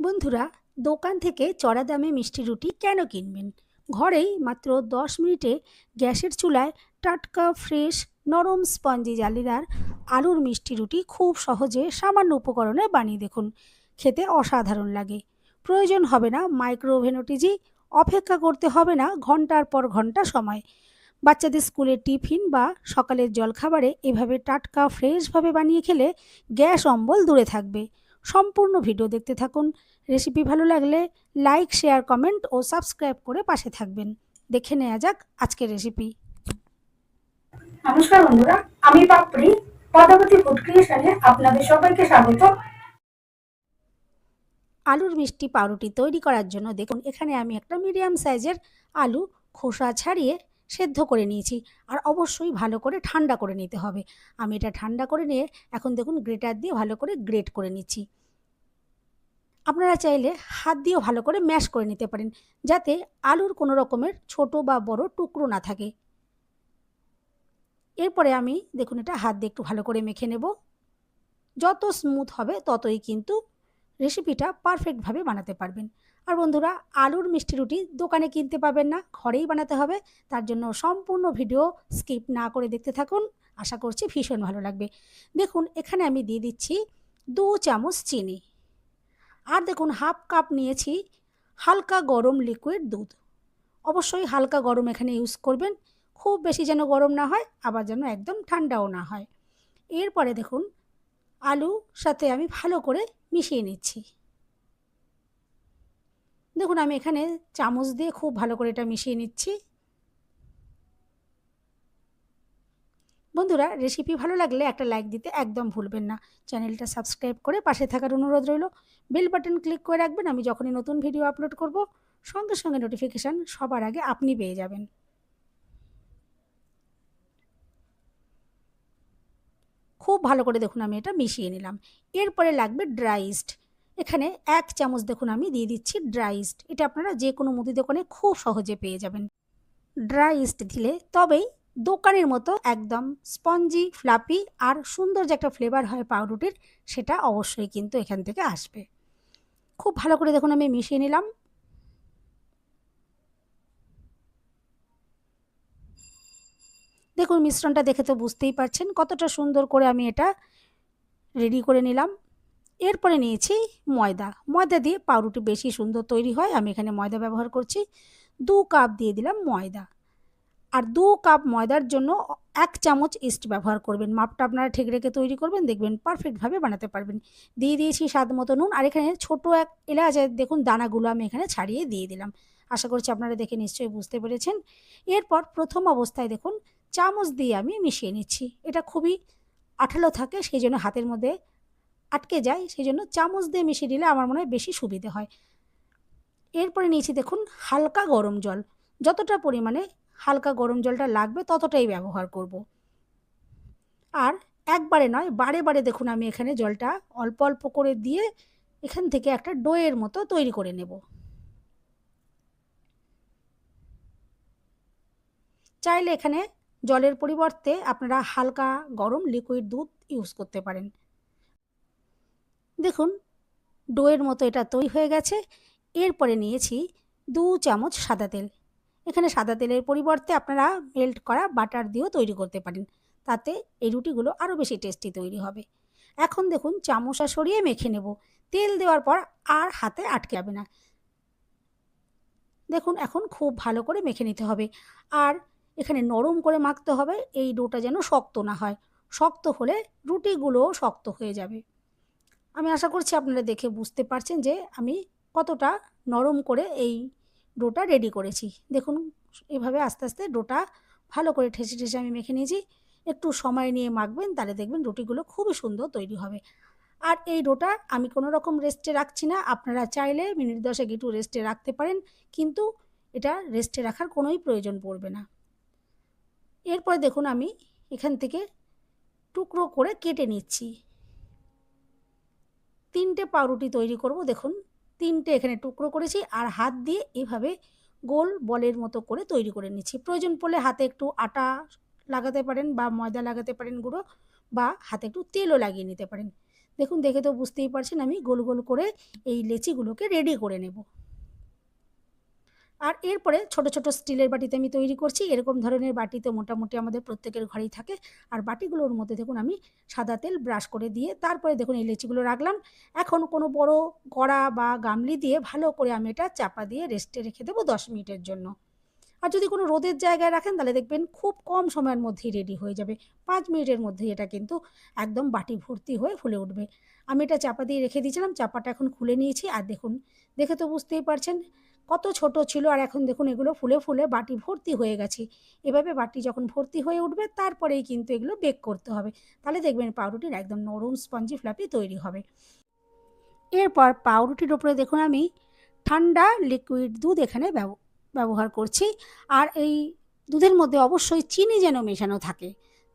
বন্ধুরা, দোকান থেকে চড়া দামে মিষ্টি রুটি কেন কিনবেন? ঘরেই মাত্র 10 মিনিটে গ্যাসের চুলায় টাটকা ফ্রেশ নরম স্পঞ্জি জালিদার আলুর মিষ্টি রুটি খুব সহজে সামান্য উপকরণে বানিয়ে দেখুন। খেতে অসাধারণ লাগে। প্রয়োজন হবে না মাইক্রোওভেন ওটিজি, অপেক্ষা করতে হবে না ঘন্টার পর ঘন্টা সময়। বাচ্চাদের স্কুলের টিফিন বা সকালের জলখাবারে এভাবে টাটকা ফ্রেশভাবে বানিয়ে খেলে গ্যাস অম্বল দূরে থাকবে। সম্পূর্ণ ভিডিও দেখতে থাকুন। রেসিপি ভালো লাগলে লাইক, শেয়ার, কমেন্ট ও সাবস্ক্রাইব করে পাশে থাকবেন। দেখে নেওয়া যাক আজকের রেসিপি। নমস্কার বন্ধুরা, আমি পাপড়ি পদাবতী ফুড ক্রিয়েশনে আপনাদের সবাইকে স্বাগত। আলুর মিষ্টি পাউরুটি তৈরি করার জন্য দেখুন এখানে আমি একটা মিডিয়াম সাইজের আলু খোসা ছাড়িয়ে সেদ্ধ করে নিয়েছি। আর অবশ্যই ভালো করে ঠান্ডা করে নিতে হবে। আমি এটা ঠান্ডা করে নিয়ে এখন দেখুন গ্রেটার দিয়ে ভালো করে গ্রেট করে নিচ্ছি। আপনারা চাইলে হাত দিয়েও ভালো করে ম্যাশ করে নিতে পারেন, যাতে আলুর কোনো রকমের ছোট বা বড় টুকরো না থাকে। এরপরে আমি দেখুন এটা হাত দিয়ে একটু ভালো করে মেখে নেব। যত স্মুথ হবে ততই কিন্তু রেসিপিটা পারফেক্টভাবে বানাতে পারবেন। আর বন্ধুরা, আলুর মিষ্টি রুটি দোকানে কিনতে পাবেন না, ঘরেই বানাতে হবে। তার জন্য সম্পূর্ণ ভিডিও স্কিপ না করে দেখতে থাকুন। আশা করছি ভীষণ ভালো লাগবে। দেখুন এখানে আমি দিয়ে দিচ্ছি 2 চামচ চিনি। আর দেখুন হাফ কাপ নিয়েছি হালকা গরম লিকুইড দুধ। অবশ্যই হালকা গরম এখানে ইউজ করবেন। খুব বেশি যেন গরম না হয়, আবার যেন একদম ঠান্ডাও না হয়। এরপরে দেখুন আলুর সাথে আমি ভালো করে মিশিয়ে নিচ্ছি। দেখুন আমি এখানে চামচ দিয়ে খুব ভালো করে এটা মিশিয়ে নিচ্ছি। বন্ধুরা, রেসিপি ভালো লাগলে একটা লাইক দিতে একদম ভুলবেন না। চ্যানেলটা সাবস্ক্রাইব করে পাশে থাকার অনুরোধ রইল। বেল বাটন ক্লিক করে রাখবেন। আমি যখনই নতুন ভিডিও আপলোড করব সঙ্গে সঙ্গে নোটিফিকেশান সবার আগে আপনি পেয়ে যাবেন। খুব ভালো করে দেখুন আমি এটা মিশিয়ে নিলাম। এরপরে লাগবে ড্রাই ইস্ট। এখানে 1 চামচ দেখুন আমি দিয়ে দিচ্ছি ড্রাই ইস্ট। এটা আপনারা যে কোনো মুদি দোকানে খুব সহজে পেয়ে যাবেন। ড্রাই ইস্ট দিলে তবেই দোকানের মতো একদম স্পঞ্জি, ফ্লাপি আর সুন্দর যে একটা ফ্লেভার হয় পাউরুটির, সেটা অবশ্যই কিন্তু এখান থেকে আসবে। খুব ভালো করে দেখুন আমি মিশিয়ে নিলাম। দেখুন মিশ্রণটা দেখে তো বুঝতেই পারছেন কতটা সুন্দর করে আমি এটা রেডি করে নিলাম। এরপরে নিয়েছি ময়দা। ময়দা দিয়ে পাউরুটি বেশি সুন্দর তৈরি হয়। আমি এখানে ময়দা ব্যবহার করছি। 2 কাপ দিয়ে দিলাম ময়দা। আর 2 কাপ ময়দার জন্য 1 চামচ ইস্ট ব্যবহার করবেন। মাপটা আপনারা ঠিক রেখে তৈরি করবেন, দেখবেন পারফেক্টভাবে বানাতে পারবেন। দিয়ে দিয়েছি স্বাদ মতো নুন। আর এখানে ছোট এক এলাচের দেখুন দানাগুলো আমি এখানে ছাড়িয়ে দিয়ে দিলাম। আশা করছি আপনারা দেখে নিশ্চয়ই বুঝতে পেরেছেন। এরপর প্রথম অবস্থায় দেখুন চামচ দিয়ে আমি মিশিয়ে নিচ্ছি। এটা খুবই আঠালো থাকে, সেই জন্য হাতের মধ্যে আটকে যায়, সেই জন্য চামচ দিয়ে মিশিয়ে দিলে আমার মনে হয় বেশি সুবিধে হয়। এরপরে নিয়েছি দেখুন হালকা গরম জল। যতটা পরিমাণে হালকা গরম জলটা লাগবে ততটাই ব্যবহার করব। আর একবারে নয়, বারে বারে দেখুন আমি এখানে জলটা অল্প অল্প করে দিয়ে এখান থেকে একটা ডোয়ের মতো তৈরি করে নেব। চাইলে এখানে জলের পরিবর্তে আপনারা হালকা গরম লিকুইড দুধ ইউজ করতে পারেন। দেখুন ডোয়ের মতো এটা তৈরি হয়ে গেছে। এরপরে নিয়েছি 2 চামচ সাদা তেল। এখানে সাদা তেলের পরিবর্তে আপনারা মেল্ট করা বাটার দিয়েও তৈরি করতে পারেন। তাতে এই রুটিগুলো আরও বেশি টেস্টি তৈরি হবে। এখন দেখুন চামচটা সরিয়ে মেখে নেব। তেল দেওয়ার পর আর হাতে আটকে যাবে না। দেখুন এখন খুব ভালো করে মেখে নিতে হবে। আর এখানে নরম করে মাখতে হবে, এই ডোটা যেন শক্ত না হয়। শক্ত হলে রুটিগুলোও শক্ত হয়ে যাবে। আমি আশা করছি আপনারা দেখে বুঝতে পারছেন যে আমি কতটা নরম করে এই ডোটা রেডি করেছি। দেখুন এভাবে আস্তে আস্তে ডোটা ভালো করে ঠেসে ঠেসে আমি মেখে নিয়েছি। একটু সময় নিয়ে মাখবেন, তাহলে দেখবেন রুটিগুলো খুবই সুন্দর তৈরি হবে। আর এই ডোটা আমি কোনো রকম রেস্টে রাখছি না। আপনারা চাইলে মিনিট 10 একটু রেস্টে রাখতে পারেন, কিন্তু এটা রেস্টে রাখার কোনোই প্রয়োজন পড়বে না। এরপরে দেখুন আমি এখান থেকে টুকরো করে কেটে নিচ্ছি। 3টে পাউরুটি তৈরি করব। দেখুন 3টে এখানে টুকরো করেছি আর হাত দিয়ে এভাবে গোল বলের মতো করে তৈরি করে নিচ্ছি। প্রয়োজন পড়লে হাতে একটু আটা লাগাতে পারেন বা ময়দা লাগাতে পারেন গুঁড়ো, বা হাতে একটু তেলও লাগিয়ে নিতে পারেন। দেখুন, দেখে তো বুঝতেই পারছেন আমি গোল গোল করে এই লেচিগুলোকে রেডি করে নেব। আর এরপরে ছোট ছোট স্টিলের বাটিতে আমি তৈরি করছি। এরকম ধরনের বাটি তো মোটামুটি আমাদের প্রত্যেকের ঘরেই থাকে। আর বাটিগুলোর মধ্যে দেখুন আমি সাদা তেল ব্রাশ করে দিয়ে তারপরে দেখুন এই লেচিগুলো রাখলাম। এখন কোনো বড় কড়া বা গামলি দিয়ে ভালো করে আমি এটা চাপা দিয়ে রেস্টে রেখে দেবো 10 মিনিটের জন্য। আর যদি কোনো রোদের জায়গায় রাখেন তাহলে দেখবেন খুব কম সময়ের মধ্যেই রেডি হয়ে যাবে। 5 মিনিটের মধ্যেই এটা কিন্তু একদম বাটি ভর্তি হয়ে ফুলে উঠবে। আমি এটা চাপা দিয়ে রেখে দিয়েছিলাম, চাপাটা এখন খুলে নিয়েছি। আর দেখুন, দেখে তো বুঝতেই পারছেন কত ছোট ছিল, আর এখন দেখুন এগুলো ফুলে ফুলে বাটি ভর্তি হয়ে গেছে। এভাবে বাটি যখন ভর্তি হয়ে উঠবে তারপরেই কিন্তু এগুলো বেক করতে হবে। তাহলে দেখবেন পাউরুটির একদম নরম স্পঞ্জি ফ্লাফি তৈরি হবে। এরপর পাউরুটির ওপরে দেখুন আমি ঠান্ডা লিকুইড দুধ এখানে ব্যবহার করছি। আর এই দুধের মধ্যে অবশ্যই চিনি যেন মেশানো থাকে,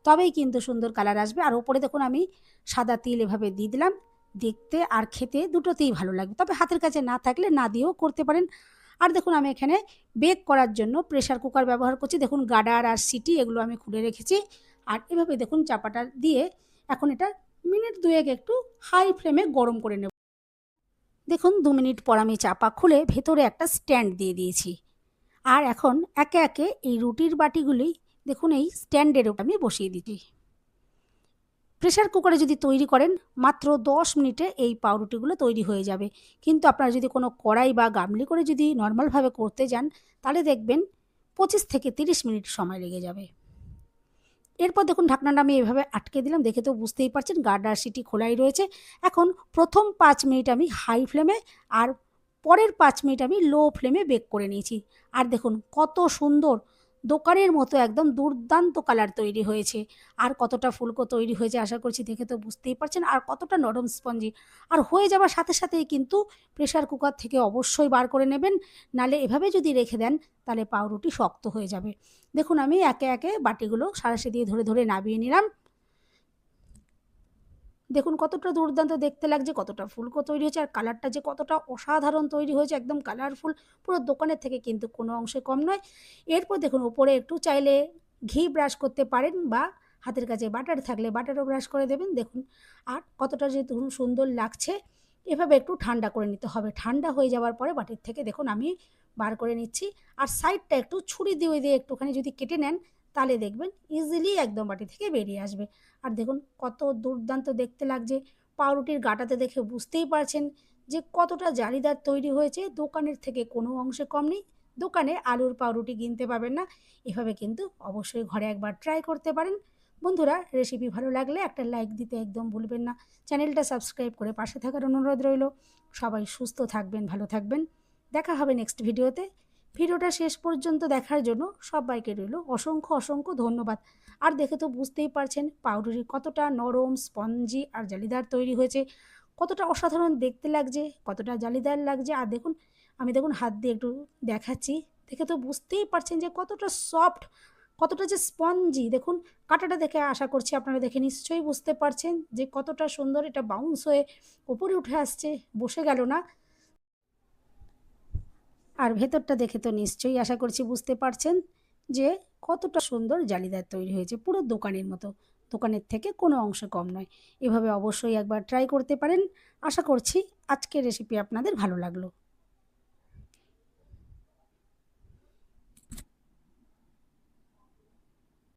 তবেই কিন্তু সুন্দর কালার আসবে। আর ওপরে দেখুন আমি সাদা তিল এভাবে দিয়ে দিলাম। দেখতে আর খেতে দুটোতেই ভালো লাগবে, তবে হাতের কাছে না থাকলে না দিয়েও করতে পারেন। আর দেখুন আমি এখানে বেক করার জন্য প্রেসার কুকার ব্যবহার করছি। দেখুন গার্ডার আর সিটি এগুলো আমি খুলে রেখেছি। আর এভাবে দেখুন চাপাটা দিয়ে এখন এটা মিনিট দুয়েক একটু হাই ফ্লেমে গরম করে নেব। দেখুন 2 মিনিট পর আমি চাপা খুলে ভেতরে একটা স্ট্যান্ড দিয়ে দিয়েছি। আর এখন একে একে এই রুটির বাটিগুলি দেখুন এই স্ট্যান্ডের ওপর আমি বসিয়ে দিচ্ছি। প্রেসার কুকারে যদি তৈরি করেন মাত্র 10 মিনিটে এই পাউরুটিগুলো তৈরি হয়ে যাবে। কিন্তু আপনারা যদি কোনো কড়াই বা গামলি করে যদি নর্মালভাবে করতে যান তাহলে দেখবেন 25 থেকে 30 মিনিট সময় লেগে যাবে। এরপর দেখুন ঢাকনাটা আমি এভাবে আটকে দিলাম। দেখে তো বুঝতেই পারছেন গার্ডার সিটি খোলাই রয়েছে। এখন প্রথম 5 মিনিট আমি হাই ফ্লেমে আর পরের 5 মিনিট আমি লো ফ্লেমে বেক করে নিয়েছি। আর দেখুন কত সুন্দর দোকানের মতো একদম দুর্দান্ত কালার তৈরি হয়েছে। আর কতটা ফুলকো তৈরি হয়েছে আশা করছি দেখে তো বুঝতেই পারছেন। আর কতটা নরম স্পঞ্জি। আর হয়ে যাওয়ার সাথে সাথেই কিন্তু প্রেসার কুকার থেকে অবশ্যই বার করে নেবেন, নালে এভাবে যদি রেখে দেন তাহলে পাউরুটি শক্ত হয়ে যাবে। দেখুন আমি একে একে বাটিগুলো সাঁড়াশি দিয়ে ধরে ধরে নামিয়ে নিলাম। দেখুন কতটা দুর্দান্ত দেখতে লাগছে, কতটা ফুলকো তৈরি হয়েছে, আর কালারটা যে কতটা অসাধারণ তৈরি হয়েছে, একদম কালারফুল, পুরো দোকানের থেকে কিন্তু কোনো অংশে কম নয়। এরপর দেখুন ওপরে একটু চাইলে ঘি ব্রাশ করতে পারেন বা হাতের কাছে বাটার থাকলে বাটারও ব্রাশ করে দেবেন। দেখুন আর কতটা যে ধরুন সুন্দর লাগছে। এভাবে একটু ঠান্ডা করে নিতে হবে। ঠান্ডা হয়ে যাওয়ার পরে বাটির থেকে দেখুন আমি বার করে নিচ্ছি। আর সাইডটা একটু ছুরি দিয়ে একটুখানি যদি কেটে নেন তাহলে দেখবেন ইজিলি একদম বাটি থেকে বেরিয়ে আসবে। আর দেখুন কত দুর্দান্ত দেখতে লাগছে। পাউরুটির গাটাতে দেখে বুঝতেই পারছেন যে কতটা জালিদার তৈরি হয়েছে। দোকানের থেকে কোনো অংশে কম নেই। দোকানে আলুর পাউরুটি কিনতে পাবেন না। এভাবে কিন্তু অবশ্যই ঘরে একবার ট্রাই করতে পারেন। বন্ধুরা, রেসিপি ভালো লাগলে একটা লাইক দিতে একদম ভুলবেন না। চ্যানেলটা সাবস্ক্রাইব করে পাশে থাকার অনুরোধ রইল। সবাই সুস্থ থাকবেন, ভালো থাকবেন। দেখা হবে নেক্সট ভিডিওতে। ভিডিওটা শেষ পর্যন্ত দেখার জন্য সবাইকে রইল অসংখ্য অসংখ্য ধন্যবাদ। আর দেখে তো বুঝতেই পারছেন পাউরুটি কতটা নরম স্পঞ্জি আর জালিদার তৈরি হয়েছে, কতটা অসাধারণ দেখতে লাগছে, কতটা জালিদার লাগছে। আর দেখুন আমি দেখুন হাত দিয়ে একটু দেখাচ্ছি, দেখে তো বুঝতেই পারছেন যে কতটা সফট, কতটা যে স্পঞ্জি। দেখুন কাঁটাটা দেখে আশা করছি আপনারা দেখে নিশ্চয়ই বুঝতে পারছেন যে কতটা সুন্দর এটা বাউন্স হয়ে উপরে উঠে আসছে, বসে গেল না। আর ভেতরটা দেখে তো নিশ্চয়ই আশা করছি বুঝতে পারছেন যে কতটা সুন্দর জালিদার তৈরি হয়েছে, পুরো দোকানের মতো। দোকানের থেকে কোনো অংশ কম নয়। এভাবে অবশ্যই একবার ট্রাই করতে পারেন। আশা করছি আজকের রেসিপি আপনাদের ভালো লাগলো।